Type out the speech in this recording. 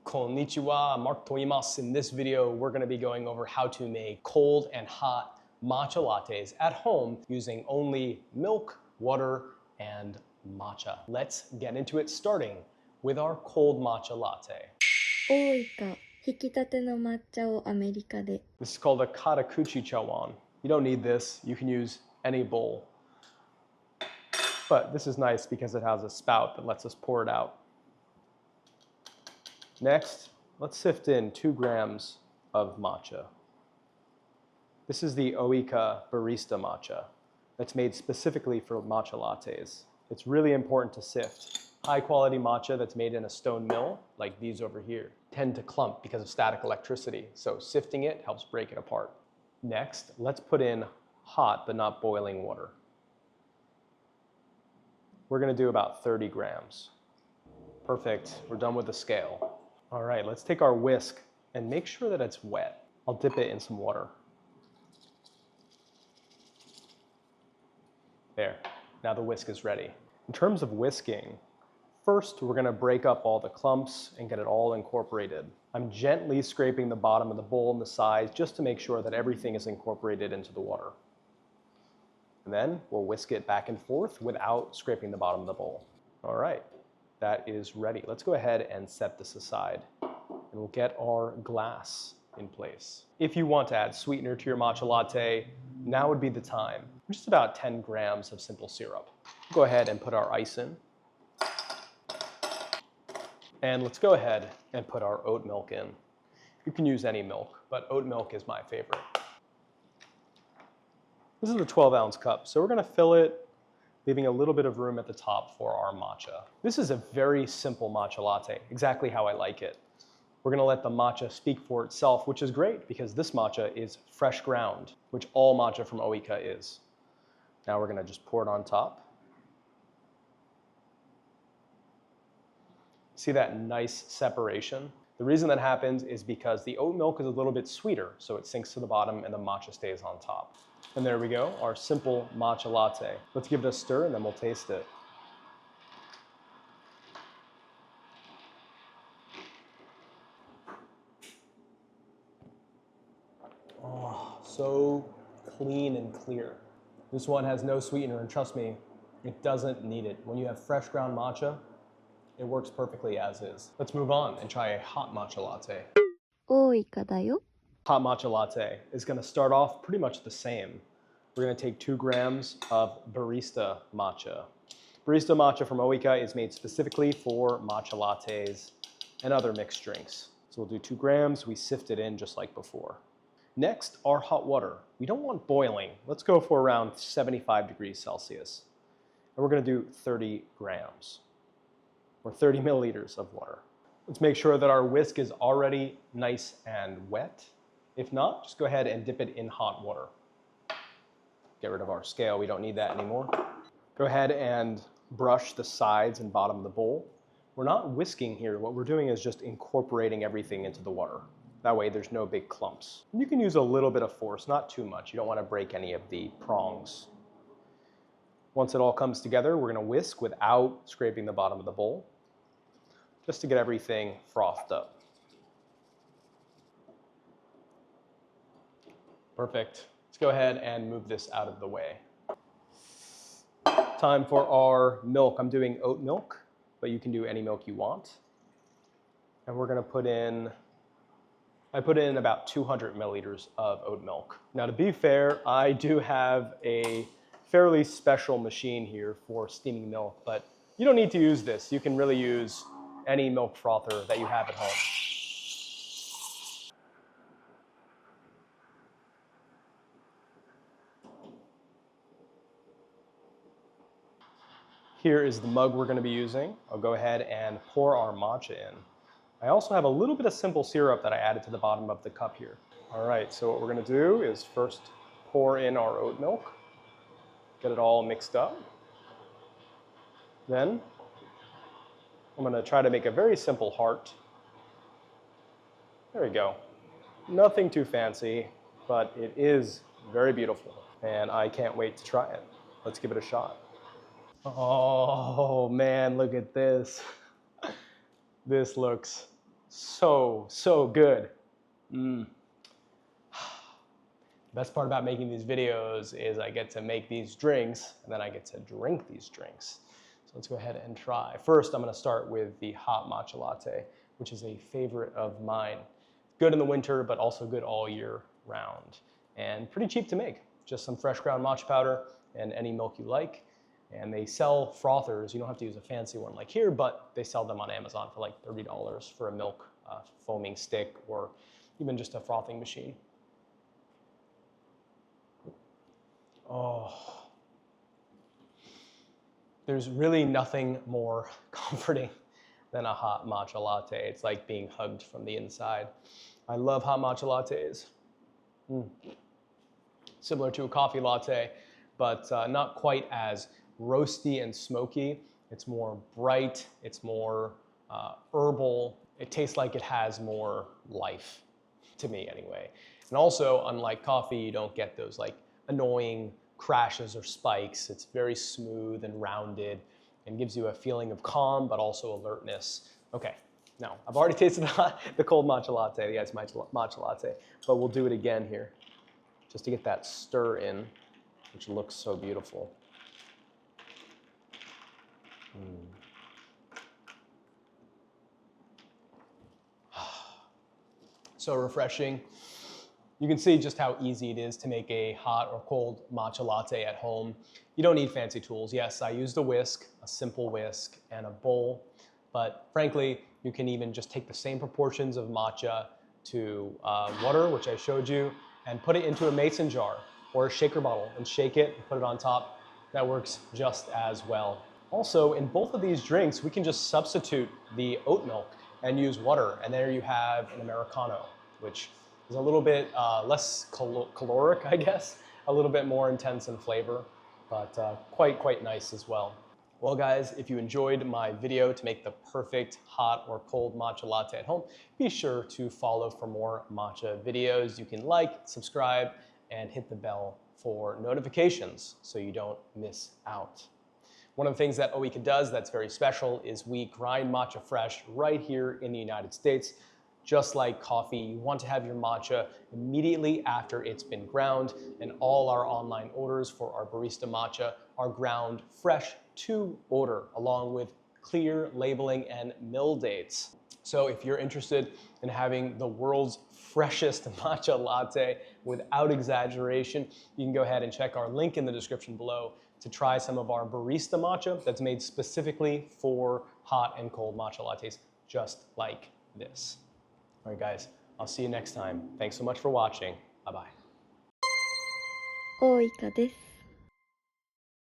Konnichiwa, Mark toimasu. In this video, we're going to be going over how to make cold and hot matcha lattes at home using only milk, water, and matcha. Let's get into it, starting with our cold matcha latte. Ooika, 引き立ての抹茶をアメリカで。 This is called a katakuchi chawan. You don't need this. You can use any bowl. But this is nice because it has a spout that lets us pour it out. Next, let's sift in 2 grams of matcha. This is the Ooika barista matcha that's made specifically for matcha lattes. It's really important to sift. High quality matcha that's made in a stone mill, like these over here, tend to clump because of static electricity, so sifting it helps break it apart. Next, let's put in hot but not boiling water. We're gonna do about 30 grams. Perfect, we're done with the scale. All right, let's take our whisk and make sure that it's wet. I'll dip it in some water. There, now the whisk is ready. In terms of whisking, first we're gonna break up all the clumps and get it all incorporated. I'm gently scraping the bottom of the bowl and the sides just to make sure that everything is incorporated into the water. And then we'll whisk it back and forth without scraping the bottom of the bowl. All right, that is ready. Let's go ahead and set this aside, and we'll get our glass in place. If you want to add sweetener to your matcha latte, now would be the time. Just about 10 grams of simple syrup. Go ahead and put our ice in. And let's go ahead and put our oat milk in. You can use any milk, but oat milk is my favorite. This is a 12-ounce cup, so we're gonna fill it, leaving a little bit of room at the top for our matcha. This is a very simple matcha latte, exactly how I like it. We're gonna let the matcha speak for itself, which is great because this matcha is fresh ground, which all matcha from Ooika is. Now we're gonna just pour it on top. See that nice separation? The reason that happens is because the oat milk is a little bit sweeter, so it sinks to the bottom and the matcha stays on top. And there we go, our simple matcha latte. Let's give it a stir and then we'll taste it. Oh, so clean and clear. This one has no sweetener, and trust me, it doesn't need it. When you have fresh ground matcha, it works perfectly as is. Let's move on and try a hot matcha latte. 多いかだよ。 Hot matcha latte is gonna start off pretty much the same. We're gonna take 2 grams of barista matcha. Barista matcha from Ooika is made specifically for matcha lattes and other mixed drinks. So we'll do 2 grams, we sift it in just like before. Next, our hot water. We don't want boiling. Let's go for around 75 degrees Celsius. And we're gonna do 30 grams, or 30 milliliters of water. Let's make sure that our whisk is already nice and wet. If not, just go ahead and dip it in hot water. Get rid of our scale, we don't need that anymore. Go ahead and brush the sides and bottom of the bowl. We're not whisking here, what we're doing is just incorporating everything into the water. That way there's no big clumps. You can use a little bit of force, not too much. You don't want to break any of the prongs. Once it all comes together, we're gonna whisk without scraping the bottom of the bowl, just to get everything frothed up. Perfect. Let's go ahead and move this out of the way. Time for our milk. I'm doing oat milk, but you can do any milk you want. And we're gonna put in, I put in about 200 milliliters of oat milk. Now to be fair, I do have a fairly special machine here for steaming milk, but you don't need to use this. You can really use any milk frother that you have at home. Here is the mug we're gonna be using. I'll go ahead and pour our matcha in. I also have a little bit of simple syrup that I added to the bottom of the cup here. All right, so what we're gonna do is first pour in our oat milk, get it all mixed up. Then I'm gonna try to make a very simple heart. There we go. Nothing too fancy, but it is very beautiful. And I can't wait to try it. Let's give it a shot. Oh man, look at this. This looks So good. Best part about making these videos is I get to make these drinks and then I get to drink these drinks. So let's go ahead and try. First, I'm going to start with the hot matcha latte, which is a favorite of mine. Good in the winter, but also good all year round. And pretty cheap to make. Just some fresh ground matcha powder and any milk you like. And they sell frothers. You don't have to use a fancy one like here, but they sell them on Amazon for like $30 for a milk foaming stick or even just a frothing machine. Oh, there's really nothing more comforting than a hot matcha latte. It's like being hugged from the inside. I love hot matcha lattes. Similar to a coffee latte, but not quite as roasty and smoky. It's more bright, it's more herbal. It tastes like it has more life, to me anyway. And also, unlike coffee, you don't get those like annoying crashes or spikes. It's very smooth and rounded and gives you a feeling of calm, but also alertness. Okay, now I've already tasted the cold matcha latte, the iced matcha latte, but we'll do it again here just to get that stir in, which looks so beautiful. So refreshing. You can see just how easy it is to make a hot or cold matcha latte at home. You don't need fancy tools. Yes, I used a whisk, a simple whisk, and a bowl. But frankly, you can even just take the same proportions of matcha to water, which I showed you, and put it into a mason jar or a shaker bottle and shake it and put it on top. That works just as well. Also, in both of these drinks, we can just substitute the oat milk and use water, and there you have an Americano, which is a little bit less caloric, I guess, a little bit more intense in flavor, but quite nice as well. Well guys, if you enjoyed my video to make the perfect hot or cold matcha latte at home, be sure to follow for more matcha videos. You can like, subscribe, and hit the bell for notifications so you don't miss out. One of the things that Ooika does that's very special is we grind matcha fresh right here in the United States. Just like coffee, you want to have your matcha immediately after it's been ground, and all our online orders for our barista matcha are ground fresh to order, along with clear labeling and mill dates. So if you're interested in having the world's freshest matcha latte without exaggeration, you can go ahead and check our link in the description below to try some of our barista matcha that's made specifically for hot and cold matcha lattes, just like this. All right, guys, I'll see you next time. Thanks so much for watching. Bye-bye.大イカです。